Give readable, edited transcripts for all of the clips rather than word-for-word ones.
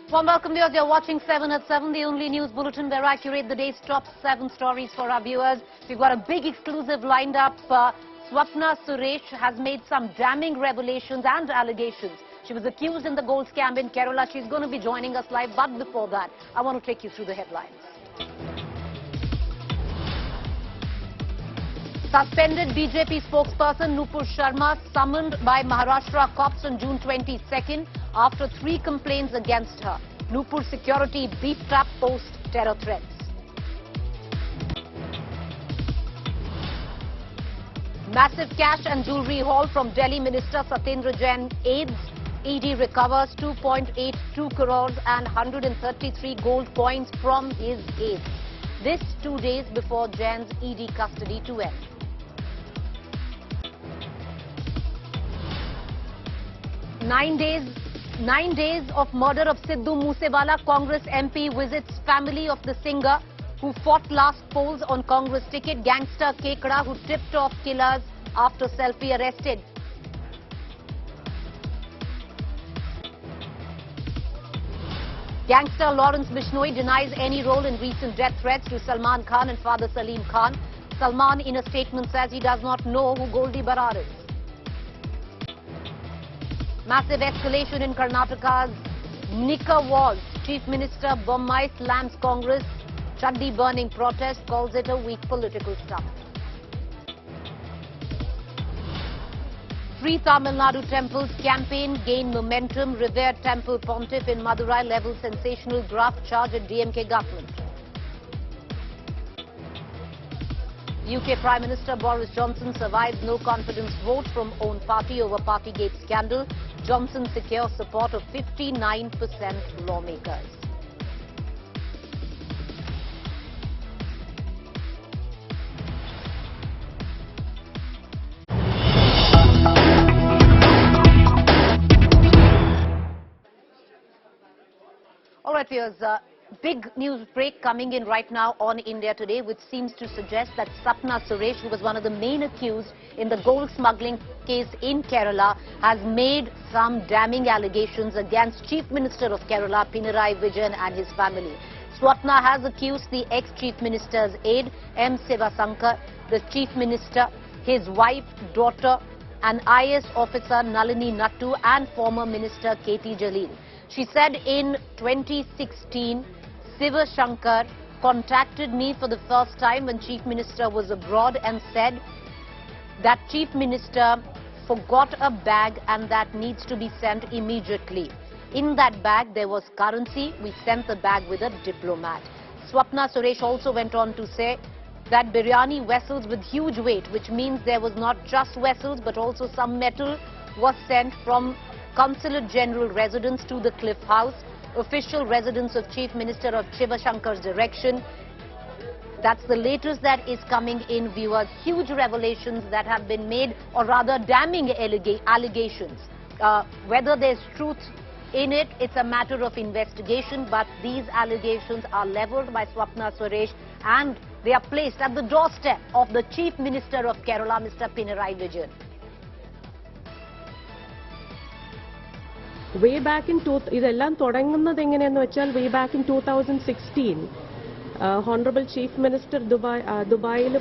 Warm welcome viewers, you're watching 7 at 7, the only news bulletin where I curate the day's top 7 stories for our viewers. We've got a big exclusive lined up. Swapna Suresh has made some damning revelations and allegations. She was accused in the gold scam in Kerala. She's going to be joining us live, but before that, I want to take you through the headlines. Suspended BJP spokesperson Nupur Sharma summoned by Maharashtra cops on June 22nd after 3 complaints against her. Nupur security beefed up post-terror threats. Massive cash and jewellery haul from Delhi Minister Satyendra Jain aids. ED recovers 2.82 crores and 133 gold coins from his aids. This 2 days before Jain's ED custody to end. Nine days of murder of Sidhu Moosewala. Congress MP visits family of the singer who fought last polls on Congress ticket. Gangster Kekra who tipped off killers after selfie arrested. Gangster Lawrence Bishnoi denies any role in recent death threats to Salman Khan and father Salim Khan. Salman in a statement says he does not know who Goldie Barar is. Massive escalation in Karnataka's Nika Walls. Chief Minister Bommai slams Congress. Chaddi burning protest, calls it a weak political stunt. Free Tamil Nadu temples campaign gain momentum. Revered temple pontiff in Madurai levels sensational graft charge at DMK government. UK Prime Minister Boris Johnson survives no confidence vote from own party over Partygate scandal. Johnson secures support of 59% lawmakers. All right, viewers. Big news break coming in right now on India Today, which seems to suggest that Swapna Suresh, who was one of the main accused in the gold smuggling case in Kerala, has made some damning allegations against Chief Minister of Kerala, Pinarayi Vijayan, and his family. Swapna has accused the ex-Chief Minister's aide, M. Sivasankar, the Chief Minister, his wife, daughter, an IAS officer, Nalini Nattu, and former Minister K.T. Jalil. She said in 2016, Siva Shankar contacted me for the first time when Chief Minister was abroad and said that Chief Minister forgot a bag and that needs to be sent immediately. In that bag there was currency. We sent the bag with a diplomat. Swapna Suresh also went on to say that biryani vessels with huge weight, which means there was not just vessels but also some metal, was sent from Consulate General residence to the Cliff House, official residence of Chief Minister of Shiva Shankar's direction. That's the latest that is coming in, viewers. Huge revelations that have been made, or rather damning allegations. Whether there's truth in it, it's a matter of investigation, but these allegations are leveled by Swapna Suresh and they are placed at the doorstep of the Chief Minister of Kerala, Mr. Pinarayi Vijayan. Way back in ഇതെല്ലാം തുടങ്ങുന്നത് എങ്ങനെയെന്ന് വെച്ചാൽ way back in 2016 Honorable Chief Minister ദുബായിൽ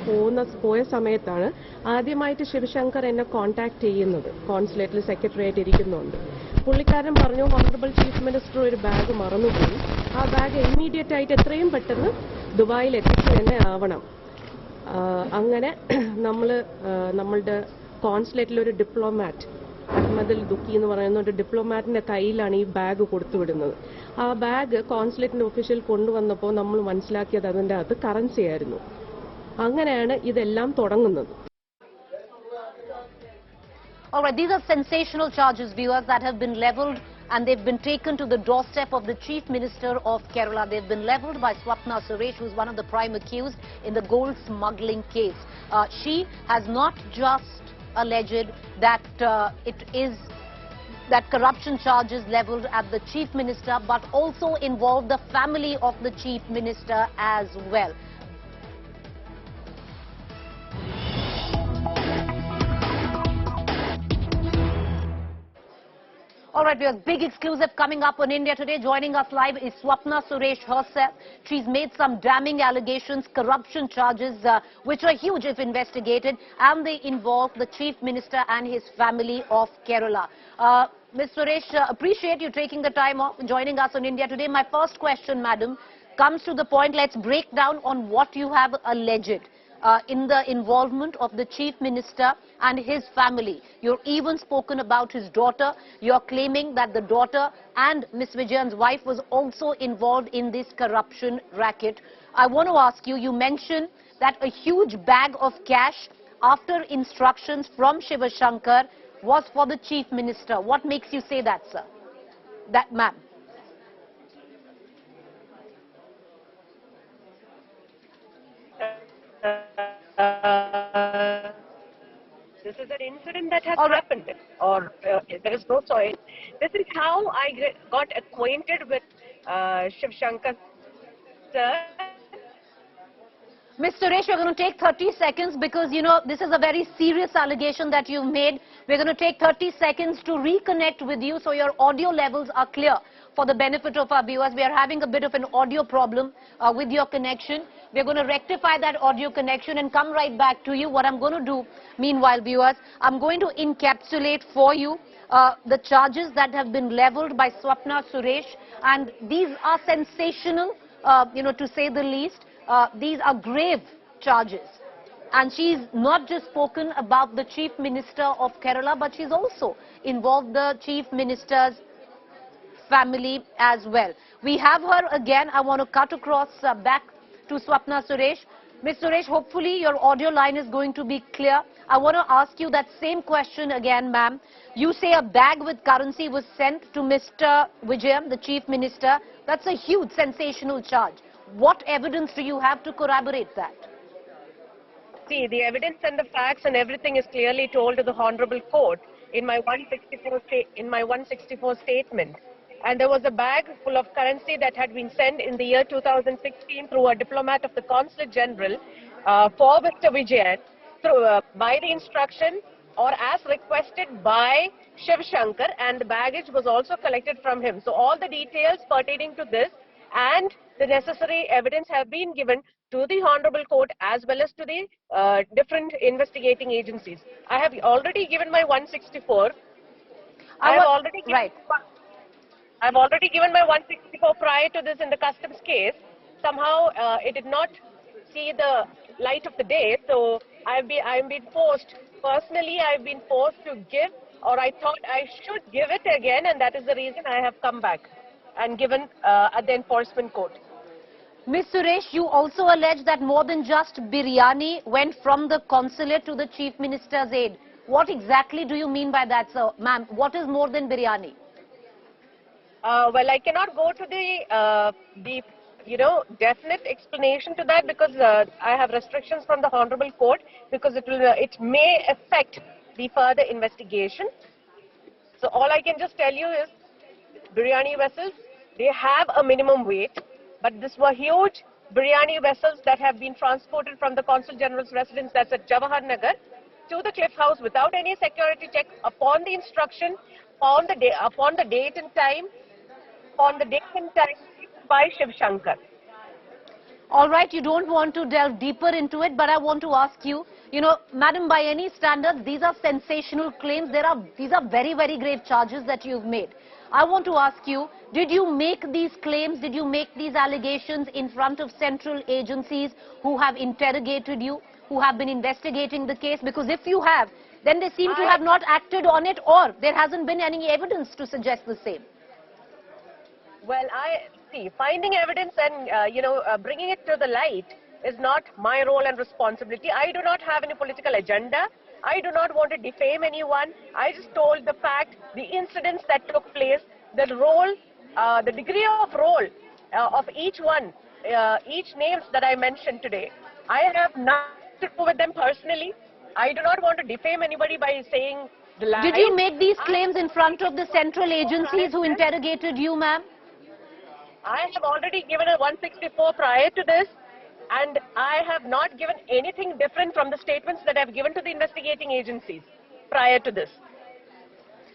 പോയ സമയത്താണ് ആദ്യമായിട്ട് ശിവശങ്കർ എന്നെ contact ചെയ്യുന്നത്. കോൺസുലേറ്റിൽ സെക്രട്ടറി ആയിട്ട് ഇരിക്കുന്നുണ്ട്. പുള്ളിക്കാരൻ പറഞ്ഞു Honorable Chief Minister ഒരു ബാഗ് മറന്നുപോയി. ആ ബാഗ് ഇമ്മീഡിയറ്റ് ആയിട്ട് എത്രയും പെട്ടെന്ന് ദുബായിൽ എത്തിച്ചു തന്നെ ആവണം. അങ്ങനെ നമ്മളുടെ കോൺസുലേറ്റിൽ ഒരു ഡിപ്ലോമാറ്റ് അഹമ്മദ് ദുക്കി എന്ന് പറയുന്ന ഒരു ഡിപ്ലോമാറ്റിന്റെ കയ്യിലാണ് ഈ ബാഗ് കൊടുത്തുവിടുന്നത്. ആ ബാഗ് കോൺസുലേറ്റിന്റെ ഒഫീഷ്യൽ കൊണ്ടുവന്നപ്പോൾ നമ്മൾ മനസ്സിലാക്കിയത് അതിന്റെ അകത്ത് കറൻസി ആയിരുന്നു. അങ്ങനെയാണ് ഇതെല്ലാം തുടങ്ങുന്നത്. All right, these are sensational charges, viewers, that have been leveled and they've been taken to the doorstep of the Chief Minister of Kerala. They've been leveled by Swapna Suresh, who's one of the prime accused in the gold smuggling case. She has not just alleged that that corruption charges leveled at the Chief Minister, but also involved the family of the Chief Minister as well. All right, we have big exclusive coming up on India Today. Joining us live is Swapna Suresh herself. She's made some damning allegations, corruption charges, which are huge if investigated, and they involve the Chief Minister and his family of Kerala. Ms. Suresh, appreciate you taking the time off joining us on India Today. My first question, madam, comes to the point. Let's break down on what you have alleged. In the involvement of the Chief Minister and his family. You've even spoken about his daughter. You're claiming that the daughter and Ms. Vijayan's wife was also involved in this corruption racket. I want to ask you, you mentioned that a huge bag of cash after instructions from Shiva Shankar was for the Chief Minister. What makes you say that, sir? That, ma'am? This is an incident that has happened, or there is no choice. This is how I got acquainted with Shiv Shankar, sir. Ms. Suresh, we're going to take 30 seconds because, you know, this is a very serious allegation that you've made. We're going to take 30 seconds to reconnect with you so your audio levels are clear for the benefit of our viewers. We are having a bit of an audio problem with your connection. We're going to rectify that audio connection and come right back to you. What I'm going to do, meanwhile, viewers, I'm going to encapsulate for you the charges that have been leveled by Swapna Suresh, and these are sensational, you know, to say the least. These are grave charges. And she's not just spoken about the Chief Minister of Kerala, but she's also involved the Chief Minister's family as well. We have her again. I want to cut across back to Swapna Suresh. Ms. Suresh, hopefully your audio line is going to be clear. I want to ask you that same question again, ma'am. You say a bag with currency was sent to Mr. Vijayan, the Chief Minister. That's a huge sensational charge. What evidence do you have to corroborate that? See, the evidence and the facts and everything is clearly told to the Honorable Court in my 164 statement. And there was a bag full of currency that had been sent in the year 2016 through a diplomat of the Consulate General for Mr. Vijayan by the instruction or as requested by Shiv Shankar, and the baggage was also collected from him. So all the details pertaining to this and the necessary evidence have been given to the Honorable Court as well as to the different investigating agencies. I have already given my 164. I've already given my 164 prior to this in the customs case. Somehow it did not see the light of the day, so I've been forced. Personally, I've been forced to give, or I thought I should give it again, and that is the reason I have come back and given at the enforcement court. Ms. Suresh, you also allege that more than just biryani went from the consulate to the Chief Minister's aid. What exactly do you mean by that, sir? Ma'am, what is more than biryani? Well, I cannot go to the definite explanation to that because I have restrictions from the Honorable Court because it may affect the further investigation. So all I can just tell you is biryani vessels, they have a minimum weight, but these were huge biryani vessels that have been transported from the Consul General's residence, that's at Jawahar Nagar, to the cliff house without any security check upon the instruction, upon the date and time by Shiv Shankar. All right, you don't want to delve deeper into it, but I want to ask you, you know, madam, by any standards, these are sensational claims. These are very, very grave charges that you've made. I want to ask you, did you make these claims, did you make these allegations in front of central agencies who have interrogated you, who have been investigating the case? Because if you have, then they seem to have not acted on it, or there hasn't been any evidence to suggest the same. Well, finding evidence and, bringing it to the light is not my role and responsibility. I do not have any political agenda. I do not want to defame anyone. I just told the fact, the incidents that took place, the role, the degree of role of each one, each names that I mentioned today. I have nothing to do with them personally. I do not want to defame anybody by saying the lie. Did you make these claims in front of the central agencies who interrogated you, ma'am? I have already given a 164 prior to this, and I have not given anything different from the statements that I have given to the investigating agencies prior to this.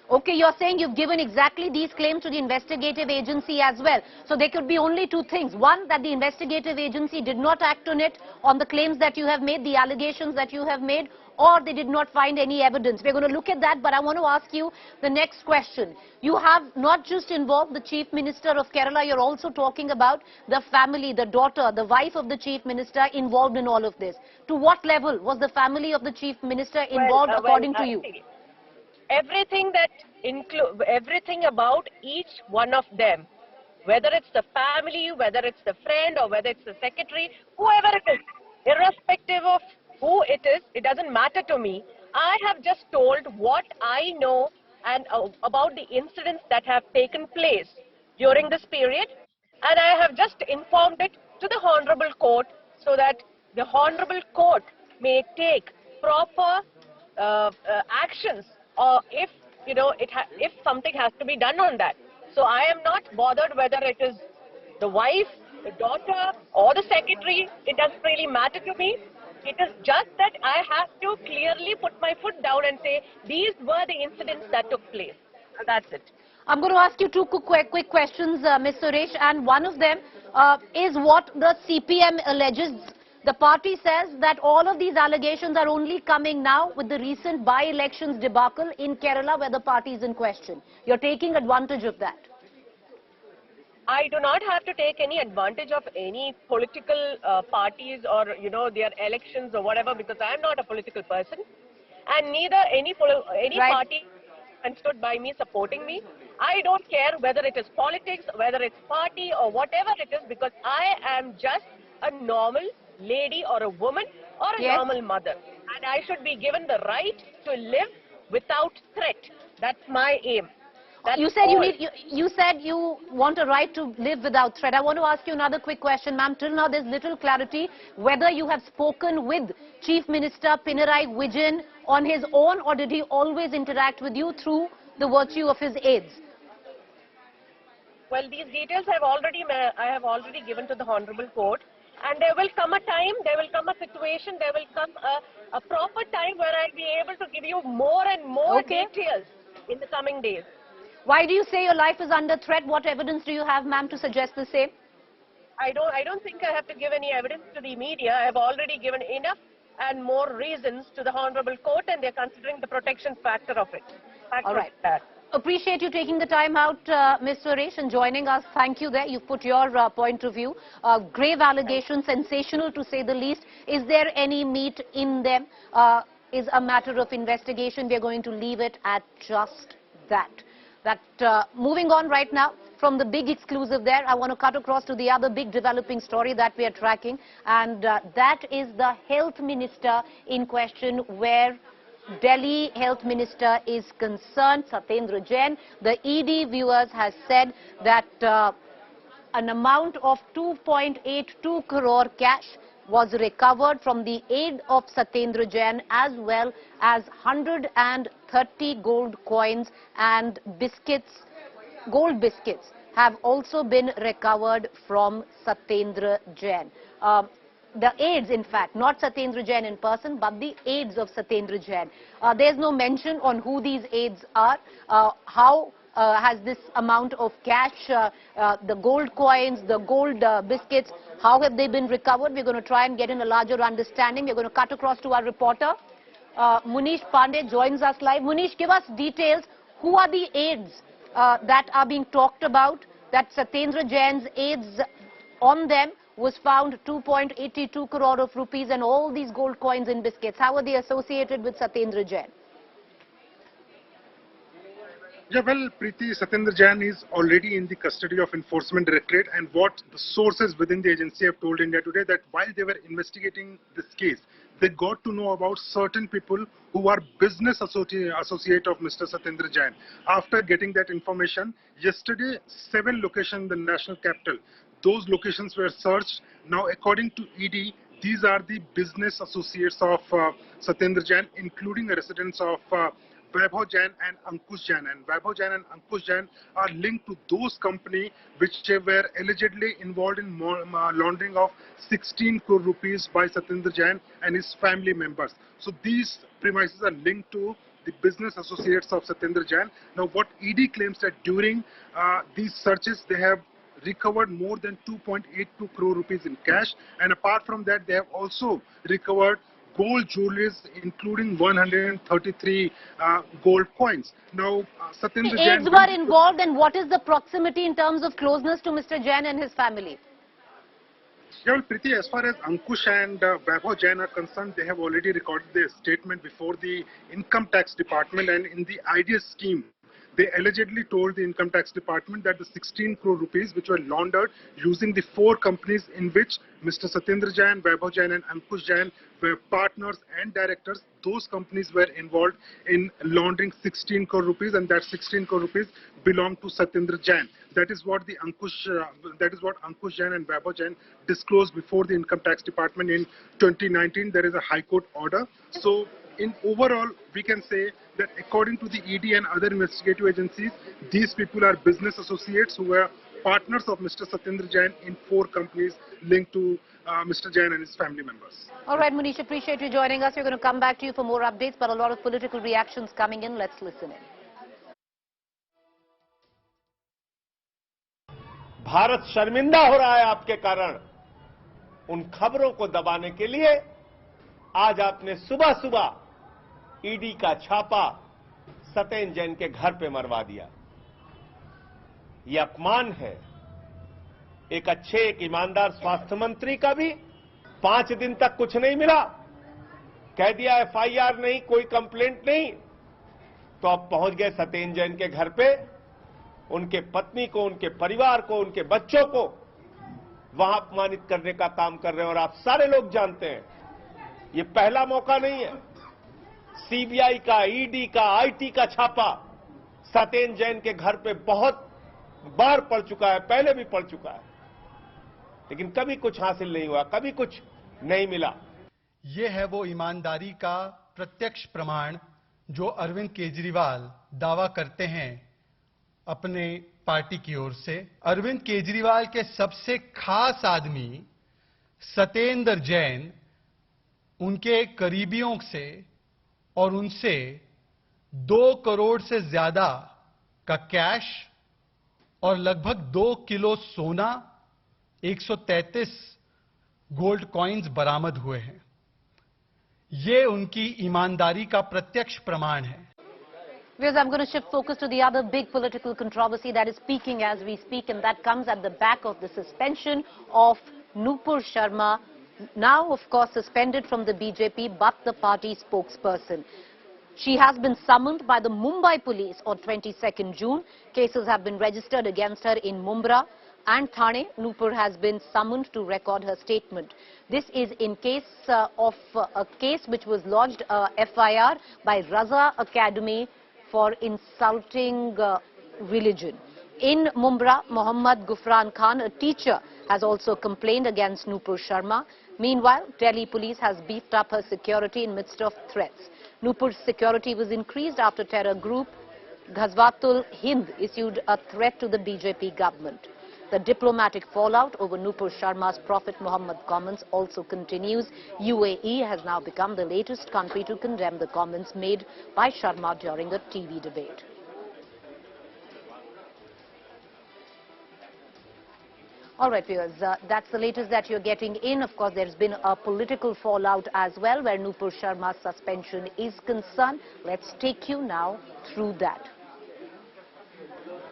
Okay, you're saying you've given exactly these claims to the investigative agency as well. So there could be only two things. One, that the investigative agency did not act on it, on the claims that you have made, the allegations that you have made, or they did not find any evidence. We're going to look at that, but I want to ask you the next question. You have not just involved the Chief Minister of Kerala, you're also talking about the family, the daughter, the wife of the Chief Minister involved in all of this. To what level was the family of the Chief Minister involved according to you? See, everything about each one of them, whether it's the family, whether it's the friend, or whether it's the secretary, whoever it is, irrespective of who it is, it doesn't matter to me. I have just told what I know and about the incidents that have taken place during this period, and I have just informed it to the Honorable Court so that the Honorable Court may take proper actions, or if if something has to be done on that. So I am not bothered whether it is the wife, the daughter, or the secretary. It doesn't really matter to me. It is just that I have to clearly put my foot down and say these were the incidents that took place. That's it. I'm going to ask you two quick questions, Ms. Suresh, and one of them is what the CPM alleges. The party says that all of these allegations are only coming now with the recent by-elections debacle in Kerala where the party is in question. You're taking advantage of that. I do not have to take any advantage of any political parties or their elections or whatever, because I am not a political person, and neither any Right. party and stood by me supporting me. I don't care whether it is politics, whether it's party or whatever it is, because I am just a normal lady or a woman or a Yes. normal mother, and I should be given the right to live without threat. That's my aim. That's You said all. you said you want a right to live without threat. I want to ask you another quick question, ma'am. Till now, there's little clarity whether you have spoken with Chief Minister Pinarayi Vijayan on his own, or did he always interact with you through the virtue of his aides? Well, these details I have already given to the Honorable Court, and there will come a time, there will come a situation, there will come a proper time where I'll be able to give you more and more Okay. details in the coming days. Why do you say your life is under threat? What evidence do you have, ma'am, to suggest the same? I don't think I have to give any evidence to the media. I have already given enough and more reasons to the Honorable Court, and they're considering the protection factor of it. All right. That. Appreciate you taking the time out, Ms. Suresh, and joining us. Thank you there. You've put your point of view. Grave allegations, sensational to say the least. Is there any meat in them? Is a matter of investigation. We are going to leave it at just that. Moving on right now from the big exclusive there, I want to cut across to the other big developing story that we are tracking, and that is the health minister in question, where Delhi Health Minister is concerned, Satyendra Jain. The ED viewers has said that an amount of 2.82 crore cash was recovered from the aid of Satyendra Jain, as well as 130 gold coins and biscuits, gold biscuits have also been recovered from Satyendra Jain. The aides, in fact, not Satyendra Jain in person, but the aides of Satyendra Jain. There's no mention on who these aides are, how has this amount of cash, the gold coins, the gold biscuits, how have they been recovered? We're going to try and get in a larger understanding. We're going to cut across to our reporter. Munish Pandey joins us live. Munish, give us details. Who are the aides that are being talked about, that Satyendra Jain's aides, on them was found 2.82 crore of rupees and all these gold coins and biscuits? How are they associated with Satyendra Jain? Yeah, well, Preeti, Satyendra Jain is already in the custody of Enforcement Directorate, and what the sources within the agency have told India Today, that while they were investigating this case, they got to know about certain people who are business associate of Mr. Satyendra Jain. After getting that information, yesterday, 7 locations in the national capital, those locations were searched. Now, according to ED, these are the business associates of Satyendra Jain, including the residents of Vaibhav Jain and Ankush Jain. And Vaibhav Jain and Ankush Jain are linked to those companies which were allegedly involved in laundering of 16 crore rupees by Satyendra Jain and his family members. So these premises are linked to the business associates of Satyendra Jain. Now, what ED claims that during these searches, they have recovered more than 2.82 crore rupees in cash, and apart from that, they have also recovered gold jewelries, including 133 gold coins. Now, Satyendra Jain... Aides were involved, and what is the proximity in terms of closeness to Mr. Jain and his family? Yeah, well, Preeti, as far as Ankush and Vaibhav Jain are concerned, they have already recorded their statement before the Income Tax Department, and in the IDS scheme, they allegedly told the Income Tax Department that the 16 crore rupees which were laundered using the 4 companies in which Mr. Satyendra Jain, Vaibhav Jain and Ankush Jain were partners and directors, those companies were involved in laundering 16 crore rupees, and that 16 crore rupees belonged to Satyendra Jain. That is what Ankush Jain and Vaibhav Jain disclosed before the Income Tax Department in 2019. There is a High Court order. So, in overall, we can say that according to the ED and other investigative agencies, these people are business associates who were partners of Mr. Satyendra Jain in 4 companies linked to Mr. Jain and his family members. All right, Munish, appreciate you joining us. We're going to come back to you for more updates, but a lot of political reactions coming in. Let's listen in. Bharat शर्मिंदा हो रहा है आपके कारण। उन खबरों को दबाने के लिए आज आपने सुबह सुबह ईडी का छापा सत्येंद्र जैन के घर पे मरवा दिया। यह अपमान है। एक अच्छे, एक ईमानदार स्वास्थ्य मंत्री का भी 5 दिन तक कुछ नहीं मिला, कह दिया एफआईआर नहीं, कोई कंप्लेंट नहीं, तो अब पहुंच गए सत्येंद्र जैन के घर पे, उनके पत्नी को, उनके परिवार को, उनके बच्चों को वहां अपमानित करने का काम कर रहे हैं। और आप सारे लोग जानते हैं, ये पहला मौका नहीं है। सीबीआई का, ईडी का, आईटी का छापा सत्येंद्र जैन के घर पे बहुत बार पड़ चुका है, पहले भी पड़ चुका है, लेकिन कभी कुछ हासिल नहीं हुआ, कभी कुछ नहीं मिला। ये है वो ईमानदारी का प्रत्यक्ष प्रमाण जो अरविंद केजरीवाल दावा करते हैं अपने पार्टी की ओर से। अरविंद केजरीवाल के सबसे खास आदमी सत्येंद्र जैन उनके करीबियों से और उनसे 2 करोड़ से ज्यादा का कैश और लगभग 2 किलो सोना, 133 गोल्ड कॉइन्स बरामद हुए हैं। ये उनकी ईमानदारी का प्रत्यक्ष प्रमाण है। Viewers, I'm going to shift focus to the other big political controversy that is peaking as we speak, and that comes at the back of the suspension of Nupur Sharma, now of course suspended from the BJP but the party spokesperson. She has been summoned by the Mumbai police on 22nd June. Cases have been registered against her in Mumbai and Thane. Nupur has been summoned to record her statement. This is in case of a case which was lodged FIR by Raza Academy for insulting religion. In Mumbai, Mohammad Gufran Khan, a teacher, has also complained against Nupur Sharma. Meanwhile, Delhi police has beefed up her security in midst of threats. Nupur's security was increased after terror group Ghazwatul Hind issued a threat to the BJP government. The diplomatic fallout over Nupur Sharma's Prophet Muhammad comments also continues. UAE has now become the latest country to condemn the comments made by Sharma during a TV debate. All right, viewers, that's the latest that you're getting in. Of course, there's been a political fallout as well where Nupur Sharma's suspension is concerned. Let's take you now through that.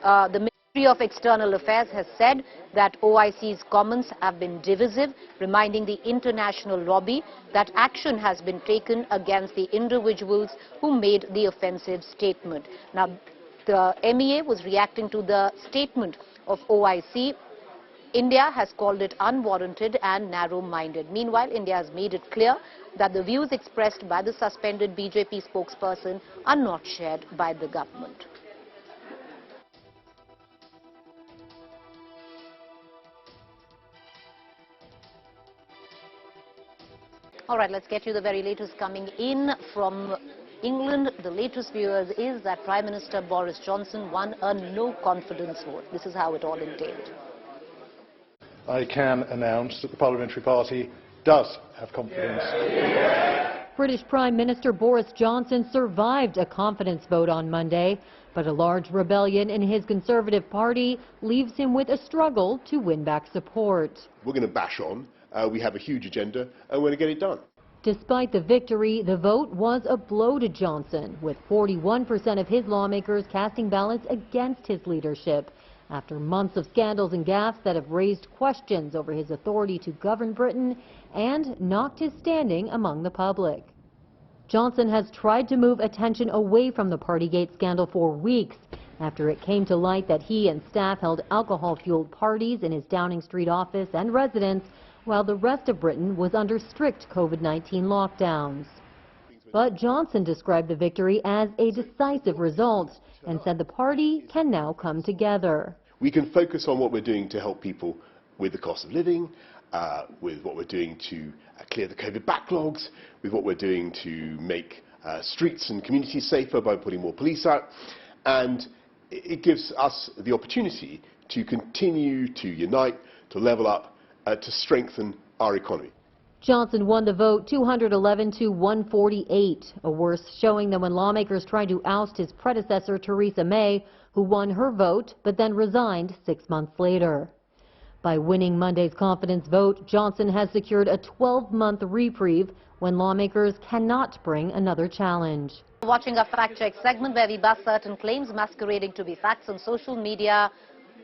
The Ministry of External Affairs has said that OIC's comments have been divisive, reminding the international lobby that action has been taken against the individuals who made the offensive statement. Now, the MEA was reacting to the statement of OIC. India has called it unwarranted and narrow-minded. Meanwhile, India has made it clear that the views expressed by the suspended BJP spokesperson are not shared by the government. All right, let's get you the very latest coming in from England. The latest, viewers, is that Prime Minister Boris Johnson won a no-confidence vote. This is how it all entailed. I can announce that the Parliamentary Party does have confidence British Prime Minister Boris Johnson survived a confidence vote on Monday, but a large rebellion in his Conservative Party leaves him with a struggle to win back support. We're going to bash on. We have a huge agenda, and we're going to get it done. Despite the victory, the vote was a blow to Johnson, with 41% of his lawmakers casting ballots against his leadership, after months of scandals and gaffes that have raised questions over his authority to govern Britain and knocked his standing among the public. Johnson has tried to move attention away from the Partygate scandal for weeks after it came to light that he and staff held alcohol-fueled parties in his Downing Street office and residence while the rest of Britain was under strict COVID-19 lockdowns. But Johnson described the victory as a decisive result and said the party can now come together. We can focus on what we're doing to help people with the cost of living, with what we're doing to clear the COVID backlogs, with what we're doing to make streets and communities safer by putting more police out. And it gives us the opportunity to continue to unite, to level up, to strengthen our economy. Johnson won the vote 211 to 148, a worse showing than when lawmakers tried to oust his predecessor Theresa May, who won her vote but then resigned 6 months later. By winning Monday's confidence vote, Johnson has secured a 12-month reprieve when lawmakers cannot bring another challenge. Watching a fact-check segment where we bust certain claims masquerading to be facts on social media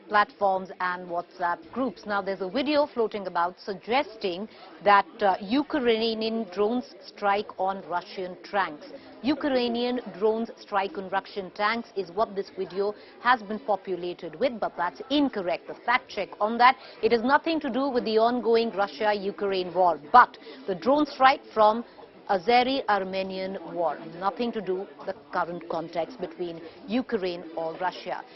platforms and WhatsApp groups. Now, there's a video floating about suggesting that Ukrainian drones strike on Russian tanks. Ukrainian drones strike on Russian tanks is what this video has been populated with, but that's incorrect. The fact check on that, it has nothing to do with the ongoing Russia-Ukraine war, but the drone strike from Azeri-Armenian war, nothing to do with the current context between Ukraine or Russia.